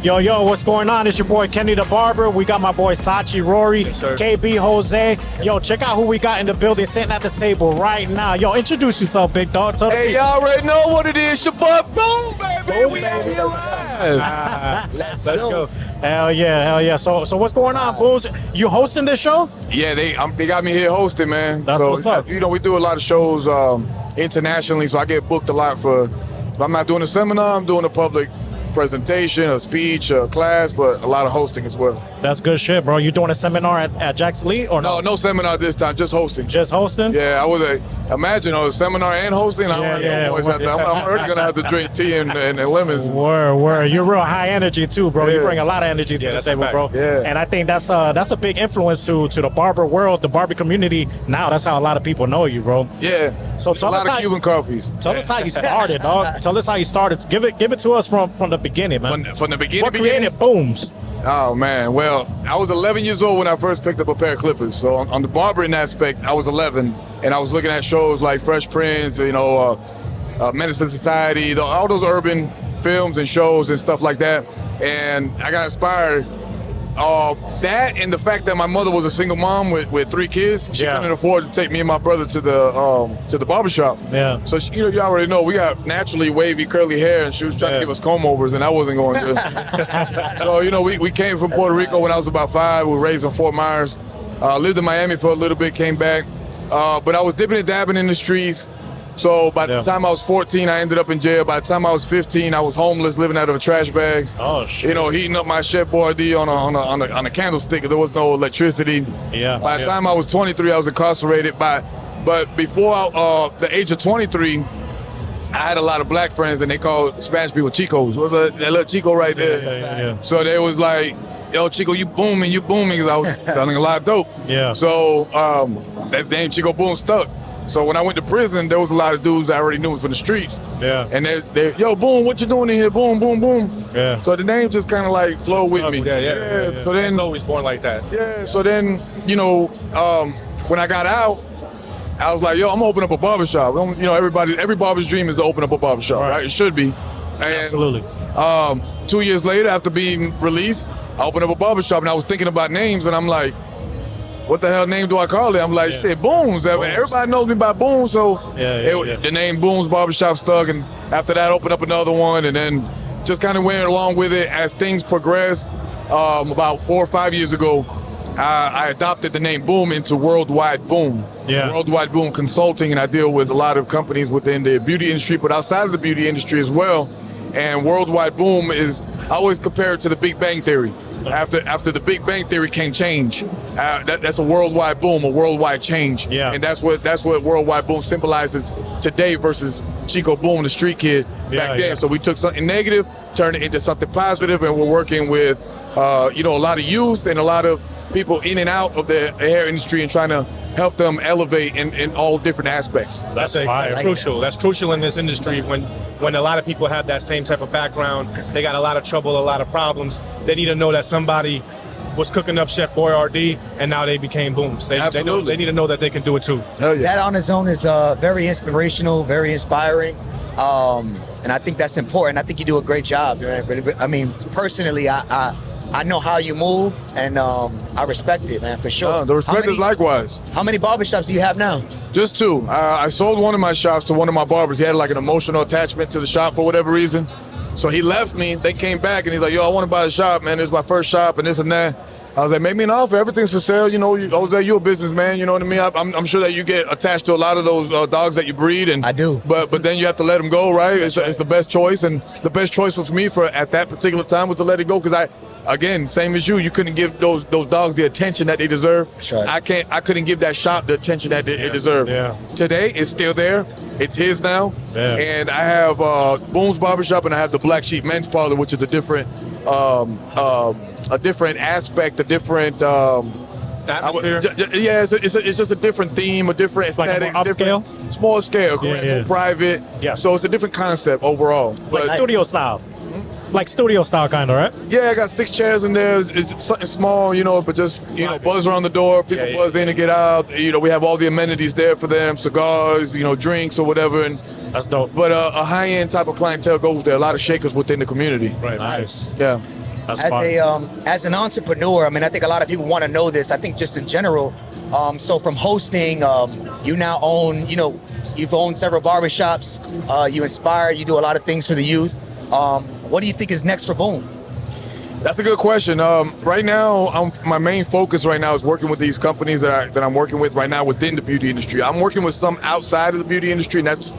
Yo, what's going on? It's your boy Kenny the Barber. We got my boy Sachi, Rory, Yes, sir. KB, Jose. Yo, check out who we got in the building sitting at the table right now. Yo, introduce yourself, big dog. Tell the Hey, people. y'all already know what it is. Your boy Boom, baby. Boom, We baby. out here live. Let's go. Hell yeah. So what's going on, Boomz? You hosting this show? Yeah, they got me here hosting, man. That's so, what's up. You know, we do a lot of shows internationally, so I get booked a lot for. If I'm not doing a seminar, I'm doing a public presentation, a speech, a class, but a lot of hosting as well. That's good shit, bro. You doing a seminar at Jack's Lee or no? No seminar this time, just hosting. Just hosting? Yeah, I was imagine a seminar and hosting. I'm Yeah. already gonna have to drink tea and lemons. Word. You're real high energy too, bro. You Yeah. bring a lot of energy to the that's a table, fact. bro. Yeah. And I think that's a big influence to the barber world, the barber community. Now that's how a lot of people know you, bro. Yeah. So a tell us lot of how- Cuban coffees. Tell us how you started, dog. Tell us how you started. Give it to us from the beginning, man. From the beginning. What created Boomz? Oh man, well, I was 11 years old when I first picked up a pair of clippers. So on the barbering aspect, I was 11, and I was looking at shows like Fresh Prince, Menace to Society, all those urban films and shows and stuff like that. And I got inspired. That and the fact that my mother was a single mom with 3 kids, she Yeah. couldn't afford to take me and my brother to the barbershop. Yeah. So she, you already know we got naturally wavy curly hair, and she was trying to give us comb overs, and I wasn't going to. So we came from Puerto Rico when I was about 5. We were raised in Fort Myers. Lived in Miami for a little bit, came back, but I was dipping and dabbing in the streets. So by the time I was 14, I ended up in jail. By the time I was 15, I was homeless, living out of a trash bag. Oh shit. Heating up my Chef Boyardee on a candlestick. There was no electricity. Yeah. By the time I was 23, I was incarcerated. But before the age of 23, I had a lot of black friends, and they called Spanish people Chicos. What was that little Chico right there? Yeah. So they was like, "Yo, Chico, you booming," because I was selling a lot of dope. Yeah. So that name Chico Boom stuck. So when I went to prison, there was a lot of dudes that already knew me from the streets. Yeah. And they yo, Boom, what you doing in here? Boom, boom, boom. Yeah. So the name just kind of like flowed with me. Yeah. So then, It's always born like that. yeah. So then, when I got out, I was like, yo, I'm gonna open up a barbershop. Every barber's dream is to open up a barbershop, right? It should be. And, Absolutely. 2 years later, after being released, I opened up a barbershop, and I was thinking about names, and I'm like, what the hell name do I call it? I'm like, shit, Boomz. Everybody knows me by Boomz, so the name Boomz Barbershop stuck, and after that, I opened up another one, and then just kind of went along with it as things progressed. About 4 or 5 years ago, I adopted the name Boom into Worldwide Boom. Yeah. Worldwide Boom Consulting, and I deal with a lot of companies within the beauty industry, but outside of the beauty industry as well. And Worldwide Boom is, I always compare it to the Big Bang Theory. After the Big Bang Theory came change. That's a worldwide boom, a worldwide change. Yeah. And that's what Worldwide Boom symbolizes today versus Chico Boom, the street kid back then. Yeah. So we took something negative, turned it into something positive, and we're working with a lot of youth and a lot of people in and out of the hair industry and trying to help them elevate in all different aspects. That's fire. That's crucial. That's crucial in this industry when a lot of people have that same type of background. They got a lot of trouble, a lot of problems. They need to know that somebody was cooking up Chef Boyardee, and now they became Boomz. They need to know that they can do it too. Hell yeah. That on its own is very inspirational, very inspiring, and I think that's important. I think you do a great job. I mean, personally, I know how you move, and I respect it, man, for sure. The respect is likewise. How many barbershops do you have now? Just 2. I sold one of my shops to one of my barbers. He had like an emotional attachment to the shop for whatever reason. So he left me. They came back and he's like, yo, I want to buy the shop, man. It's my first shop and this and that. I was like, make me an offer. Everything's for sale. Jose, you're a businessman. You know what I mean? I'm sure that you get attached to a lot of those dogs that you breed. And I do. But then you have to let them go, right? It's the best choice. And the best choice for me at that particular time was to let it go because again, same as you couldn't give those dogs the attention that they deserve. That's right. I couldn't give that shop the attention that it deserved. Yeah. Today, it's still there. It's his now. Yeah. And I have Boomz Barbershop, and I have the Black Sheep Men's Parlor, which is a different aspect, a different Atmosphere. it's just a different theme, a different It's like a aesthetic, more different, small scale, correct, Yeah. more private. Yeah. So it's a different concept overall. Like But studio style. Like studio style kind of, right? yeah, I got 6 chairs in there. It's something small, but just buzz around the door. People buzz in and get out. We have all the amenities there for them, cigars, drinks or whatever. And That's dope. but a high end type of clientele goes there. A lot of shakers within the community. Right. Nice. Yeah. That's as fine. as an entrepreneur, I mean, I think a lot of people want to know this. I think just in general. So from hosting, you now own, you've owned several barbershops. You inspire. You do a lot of things for the youth. What do you think is next for Boom? That's a good question. Right now, my main focus right now is working with these companies that I'm working with right now within the beauty industry. I'm working with some outside of the beauty industry, and that's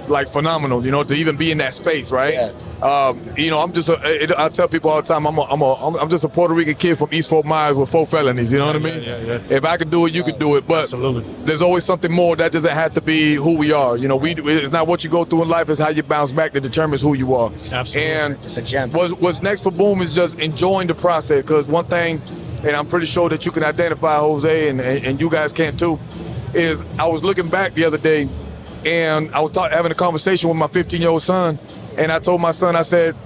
like phenomenal, to even be in that space, right? Yeah. I'm just, I tell people all the time, I'm just a Puerto Rican kid from East Fort Myers with 4 felonies, you know what I mean? Yeah. If I could do it, you could do it, but Absolutely. there's always something more. That doesn't have to be who we are. It's not what you go through in life, it's how you bounce back that determines who you are. Absolutely. And It's a gem. what's next for Boom is just enjoying the process, because one thing, and I'm pretty sure that you can identify, Jose, and you guys can too, is I was looking back the other day, and I was having a conversation with my 15-year-old son, and I told my son, I said,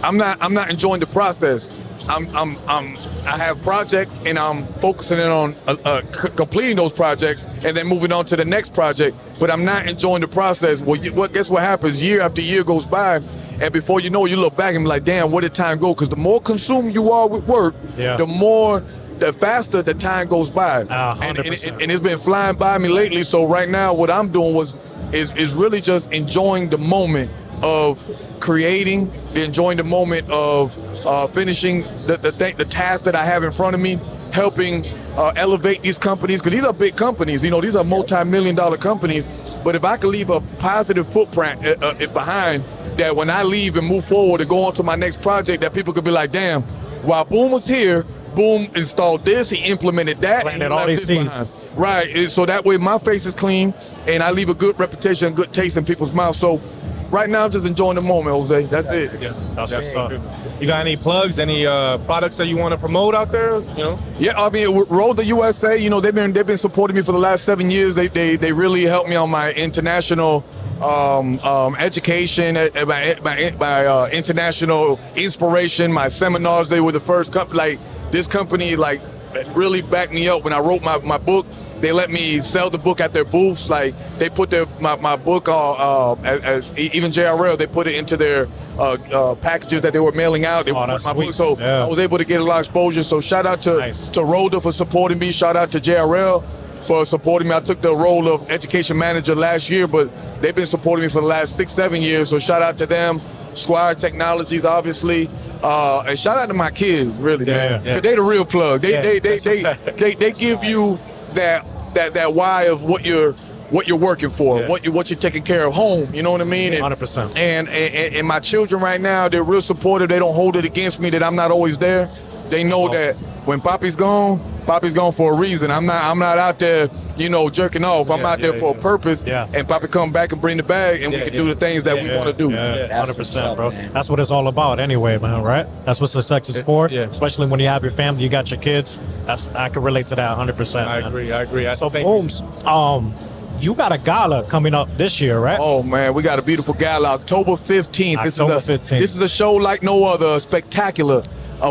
I'm not enjoying the process. I have projects, and I'm focusing in on completing those projects, and then moving on to the next project. But I'm not enjoying the process. Well, guess what happens? Year after year goes by, and before you know it, you look back and be like, damn, where did time go? Because the more consumed you are with work, the faster the time goes by. 100%. And it's been flying by me lately. So right now, what I'm doing is really just enjoying the moment of creating, enjoying the moment of finishing the task that I have in front of me, helping elevate these companies, because these are big companies. These are multi-million-dollar companies. But if I could leave a positive footprint behind, that when I leave and move forward and go on to my next project, that people could be like, damn, while Boom was here, Boom installed this, he implemented that, Planted and he all left these this seeds. behind. Right, and so that way my face is clean, and I leave a good reputation, good taste in people's mouths. So right now, I'm just enjoying the moment, Jose. That's it. Yeah, That's what's up. You got any plugs, any products that you want to promote out there? Yeah, I mean, Roll the USA. They've been supporting me for the last 7 years. They really helped me on my international education, my international inspiration, my seminars. They were the first company. This company really backed me up when I wrote my book. They let me sell the book at their booths. They put my book as even JRL. They put it into their packages that they were mailing out. They that's my book, sweet. so Yeah. I was able to get a lot of exposure. So shout out to Rhoda for supporting me. Shout out to JRL for supporting me. I took the role of education manager last year, but they've been supporting me for the last 6-7 years. So shout out to them. Squire Technologies, obviously. And shout out to my kids, really, man. Yeah. They the real plug. They give you that why of what you're working for, what you're taking care of home. You know what I mean? 100%. And my children right now, they're real supportive. They don't hold it against me that I'm not always there. They know that when Poppy's gone for a reason. I'm not out there, jerking off. I'm out there for a purpose. Yes. And Poppy come back and bring the bag, and we can do the things that we want to do. Yeah, That's 100%, what's up, bro. man. That's what it's all about anyway, man, right? That's what success is for. Yeah. Especially when you have your family, you got your kids. I can relate to that 100%. I man. agree. That's So the same Boomz, you got a gala coming up this year, right? Oh man, we got a beautiful gala, October 15th. October 15th. This is a show like no other, spectacular,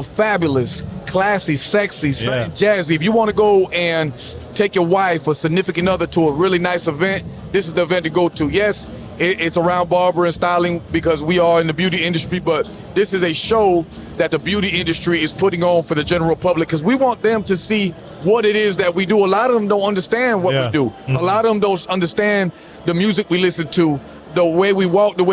fabulous, classy, sexy, jazzy. If you want to go and take your wife or significant other to a really nice event, this is the event to go to. Yes, it's around barber and styling because we are in the beauty industry, but this is a show that the beauty industry is putting on for the general public because we want them to see what it is that we do. A lot of them don't understand what we do. A lot of them don't understand the music we listen to, the way we walk, talk, the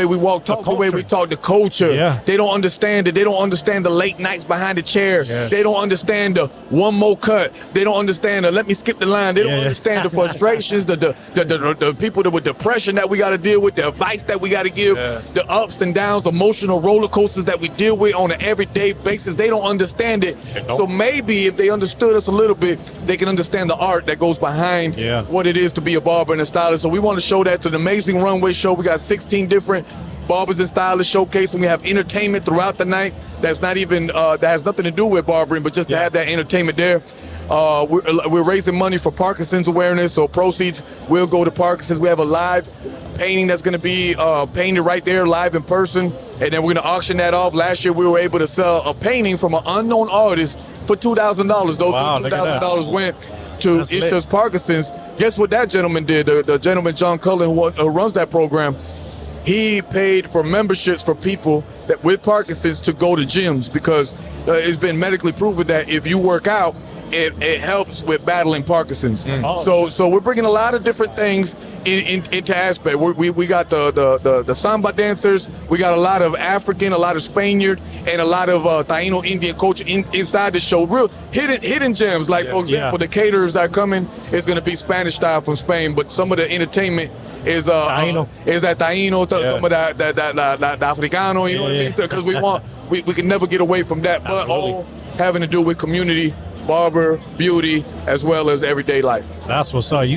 way we talk, the culture. Yeah. They don't understand it. They don't understand the late nights behind the chair. Yeah. They don't understand the one more cut. They don't understand the let me skip the line. They don't understand the frustrations, the people with depression that we got to deal with, the advice that we got to give, the ups and downs, emotional roller coasters that we deal with on an everyday basis. They don't understand it. So maybe if they understood us a little bit, they can understand the art that goes behind what it is to be a barber and a stylist. So we want to show that to an amazing runway show. We got 16 different barbers and stylists showcase, and we have entertainment throughout the night that's not even that has nothing to do with barbering, but just to have that entertainment there. We're raising money for Parkinson's awareness, so proceeds will go to Parkinson's. We have a live painting that's going to be painted right there live in person, and then we're going to auction that off. Last year we were able to sell a painting from an unknown artist for $2,000. Those $2,000 went to Ishta's Parkinson's. Guess what that gentleman did? The gentleman, John Cullen, who runs that program, he paid for memberships for people that with Parkinson's to go to gyms because it's been medically proven that if you work out, it helps with battling Parkinson's. So we're bringing a lot of different things into aspect. We got the samba dancers. We got a lot of African, a lot of Spaniard, and a lot of Taino Indian culture inside the show. Real hidden gems. Like for example, the caterers that are coming is going to be Spanish style from Spain, but some of the entertainment is that Taino, some of that Africano. You know what I mean? Because we can never get away from that. But all having to do with community, barber, beauty, as well as everyday life. That's what's up.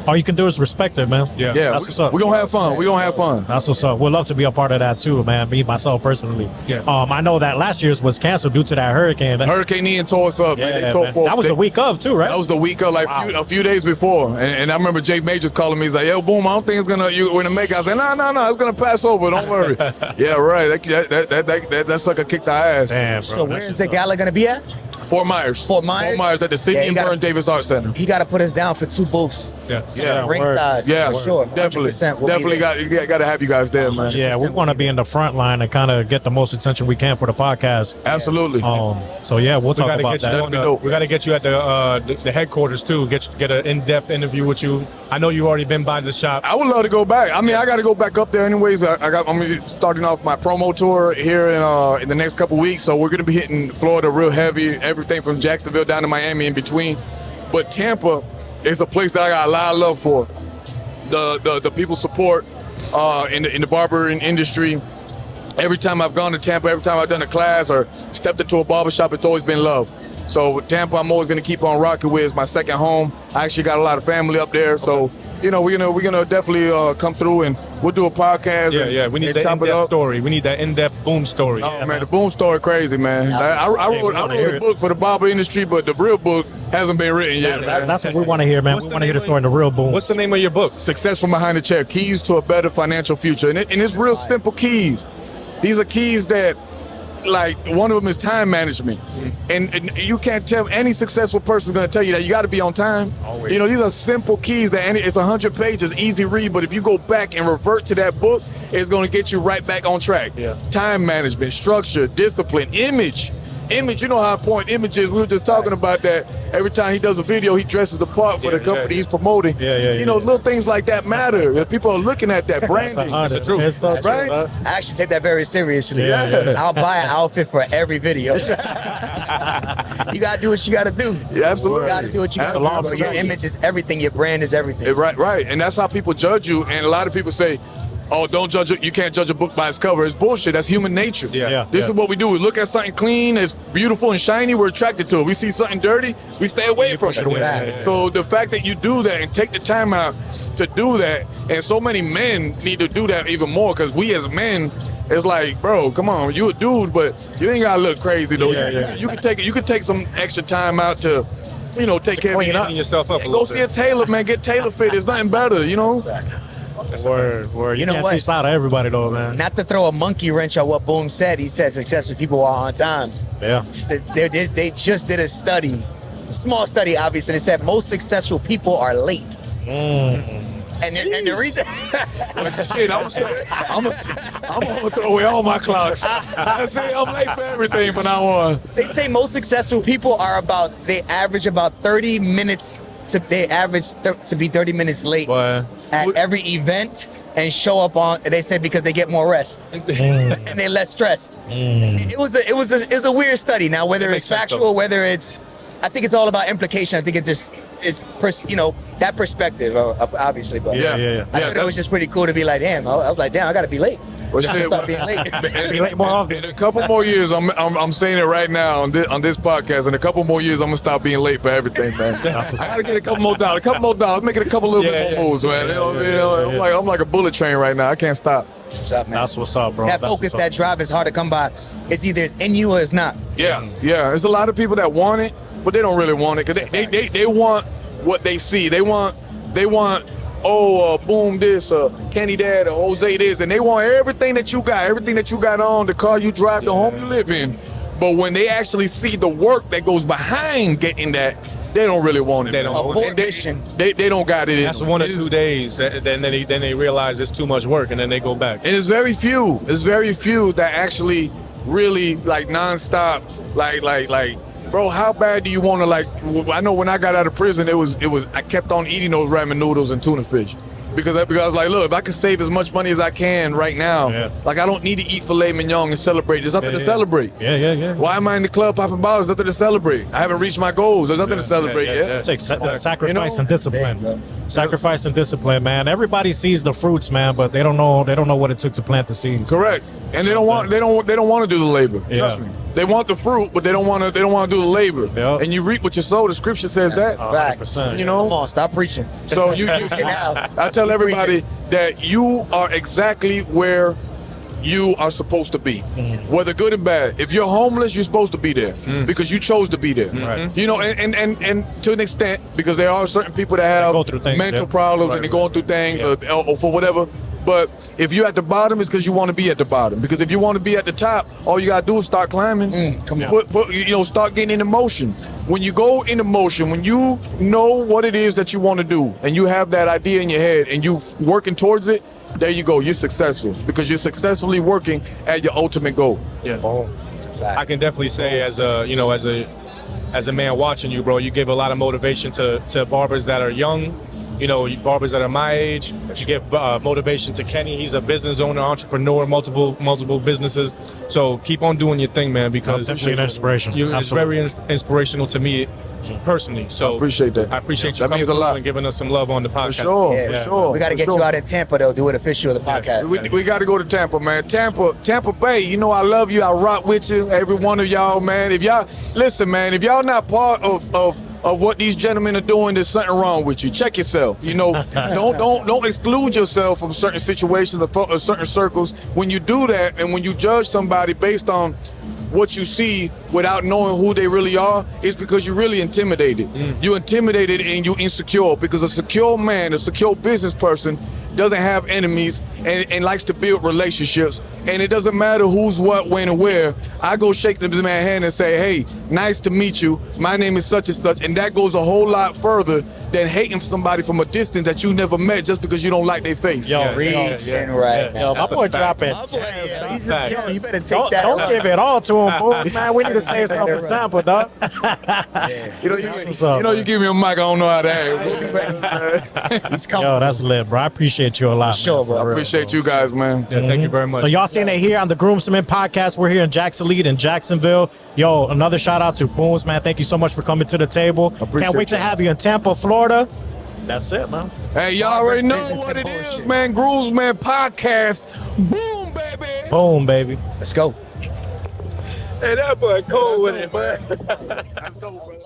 All you can do is respect it, man. Yeah. That's what's up. We're gonna have fun. We're gonna have fun. That's what's up. We'd love to be a part of that too, man. Me, myself, personally. Yeah. I know that last year's was canceled due to that hurricane. Hurricane Ian tore us up, man. They tore man. That was the week of too, right? That was the week of, like a few days before. And I remember Jake Majors calling me. He's like, "Yo, Boom, I don't think we're gonna make it." I said, "No, it's gonna pass over. Don't worry." Yeah, right. That sucker kicked our ass. Damn, bro. So where's the gala gonna be at? Fort Myers. Fort Myers? Fort Myers at the Sidney and Burn Davis Art Center. He got to put us down for 2 booths. Yeah. Ringside. Yeah, for sure. definitely. 100% we'll be there. got to have you guys there, man. Yeah, we want to be in the front line and kind of get the most attention we can for the podcast. Absolutely. So yeah, we'll talk about that. We got to get you at the headquarters too. Get an in-depth interview with you. I know you've already been by the shop. I would love to go back. I mean, I got to go back up there anyways. I'm starting off my promo tour here in the next couple weeks, so we're gonna be hitting Florida real heavy. Everything from Jacksonville down to Miami in between. But Tampa is a place that I got a lot of love for. The people support in the barbering industry. Every time I've gone to Tampa, every time I've done a class or stepped into a barbershop, it's always been love. So Tampa, I'm always going to keep on rocking with. It's my second home. I actually got a lot of family up there. So, you know, we're gonna definitely come through and we'll do a podcast. Yeah. We need that in-depth story. We need that in-depth Boom story. Oh, man, the Boom story crazy, man. I wrote a book for the barber industry, but the real book hasn't been written yet. That's what we want to hear, man. We want to hear the story in the real Boom. What's the name of your book? Success from Behind the Chair, Keys to a Better Financial Future. And it's real simple keys. These are keys that, like, one of them is time management. And you can't tell, any successful person is going to tell you that you got to be on time. Always. You know, these are simple keys that it's 100 pages, easy read, but if you go back and revert to that book, it's going to get you right back on track. Yeah. Time management, structure, discipline, image, you know how important image is. We were just talking about that. Every time he does a video, he dresses the part for the company he's promoting. You know, little things like that matter. If people are looking at that branding, That's the truth. It's so right? true, I actually take that very seriously. Yeah. I'll buy an outfit for every video. You gotta do what you gotta do. Yeah, absolutely. You gotta do what you gotta do. Bro. Your image is everything. Your brand is everything. Right. And that's how people judge you. And a lot of people say, "Oh, don't judge it. You can't judge a book by its cover." It's bullshit. That's human nature. This is what we do. We look at something clean, it's beautiful and shiny, we're attracted to it. We see something dirty, we stay away from it. So the fact that you do that and take the time out to do that, and so many men need to do that even more, because we as men, it's like, bro, come on, you a dude, but you ain't gotta look crazy though. You can take some extra time out to, you know, take care of yourself up. Go see a tailor, man. Get tailor fit. There's nothing better, you know. Word. You know can't teach that to everybody though, man. Not to throw a monkey wrench on what Boom said. He said successful people are on time. Yeah. They just did a study, a small study, obviously. They said most successful people are late. And the reason, shit, I'm gonna throw away all my clocks. I say I'm late for everything from now on. They say most successful people they average about 30 minutes to be 30 minutes late at every event and show up on. They said because they get more rest and they're less stressed. It was a weird study. Now whether it's factual, whether it's, I think it's all about implication. I think that perspective, obviously. But I thought it was just pretty cool to be like, damn. I was like, damn, I gotta be late. Well, shit, start being late. Be late more often. In a couple more years, I'm saying it right now on this podcast. In a couple more years, I'm gonna stop being late for everything, man. I gotta get a couple more dollars, make it a couple little bit more moves, man. You know what I mean? I'm like a bullet train right now. I can't stop. What's up, man? That's what's up, bro. That focus, that drive is hard to come by. It's either it's in you or it's not. Yeah. There's a lot of people that want it, but they don't really want it, because they want what they see. They want Boom this, Kenny that, or Jose this, and they want everything that you got on, the car you drive, the home you live in. But when they actually see the work that goes behind getting that, they don't really want it. They don't. They don't got it. That's 1 or 2 days. Then they realize it's too much work, and then they go back. And it's very few that actually really like nonstop, like. Bro, how bad do you want to like? I know when I got out of prison, it was. I kept on eating those ramen noodles and tuna fish, because I was like, look, if I can save as much money as I can right now, like I don't need to eat filet mignon and celebrate. There's nothing to celebrate. Yeah. Why am I in the club popping bottles? There's nothing to celebrate. I haven't reached my goals. There's nothing to celebrate yet. It takes sacrifice and discipline. Sacrifice and discipline, man. Everybody sees the fruits, man, but they don't know what it took to plant the seeds. Correct. And they don't want to do the labor. Trust me. They want the fruit, but they don't want to do the labor. Yep. And you reap what you sow. The scripture says that. 100%. You know. Come on, stop preaching. So I tell everybody that you are exactly where you are supposed to be, whether good or bad. If you're homeless, you're supposed to be there because you chose to be there. Right. You know, and to an extent, because there are certain people that have go through things, mental problems and they're going through things or for whatever. But if you're at the bottom, it's because you want to be at the bottom. Because if you want to be at the top, all you gotta do is start climbing. Come on. Start getting in motion. When you go into motion, when you know what it is that you want to do, and you have that idea in your head, and you working towards it, there you go. You're successful because you're successfully working at your ultimate goal. Yeah. It's a fact. I can definitely say as a man watching you, bro, you give a lot of motivation to barbers that are young. You know, barbers that are my age. You give motivation to Kenny. He's a business owner, entrepreneur, multiple businesses. So keep on doing your thing, man, because Definitely an inspiration. It's very inspirational to me personally. So I appreciate that. I appreciate you That coming means a through lot. and giving us some love on the podcast. For sure. Yeah. For sure. We got to for get sure. you out in Tampa, though. Do it official of the podcast. We got to go to Tampa, man. Tampa Bay. You know I love you. I rock with you. Every one of y'all, man. If y'all listen, man. If y'all not part of what these gentlemen are doing, there's something wrong with you. Check yourself. You know, don't exclude yourself from certain situations or certain circles. When you do that, and when you judge somebody based on what you see without knowing who they really are, it's because you're really intimidated. You're intimidated and you're insecure, because a secure man, a secure business person doesn't have enemies and likes to build relationships. And it doesn't matter who's what, when, and where. I go shake the man's hand and say, hey, nice to meet you. My name is such and such. And that goes a whole lot further than hating somebody from a distance that you never met just because you don't like their face. Yo, Reaching right now. my boy dropping. Yo, you better take Don't that. give it all to him, Boomz, man. We need to save something for Tampa, dog. You give me a mic, I don't know how to act. He's coming. Yo, that's lit, bro. I appreciate you a lot. Sure, man, bro. for I real. appreciate you guys, man. Yeah, thank you very much. So y'all seen it here on the Groomsmen podcast. We're here in Jackson Lead in Jacksonville. Yo, another shout out to Boomz, man. Thank you so much for coming to the table. Appreciate Can't wait to you. have you in Tampa, Florida. That's it, man. Hey, y'all already know Business what and it is, bullshit. man. Groomsmen podcast. Boom, baby. Boom, baby. Let's go. Hey, that boy cold with it, man.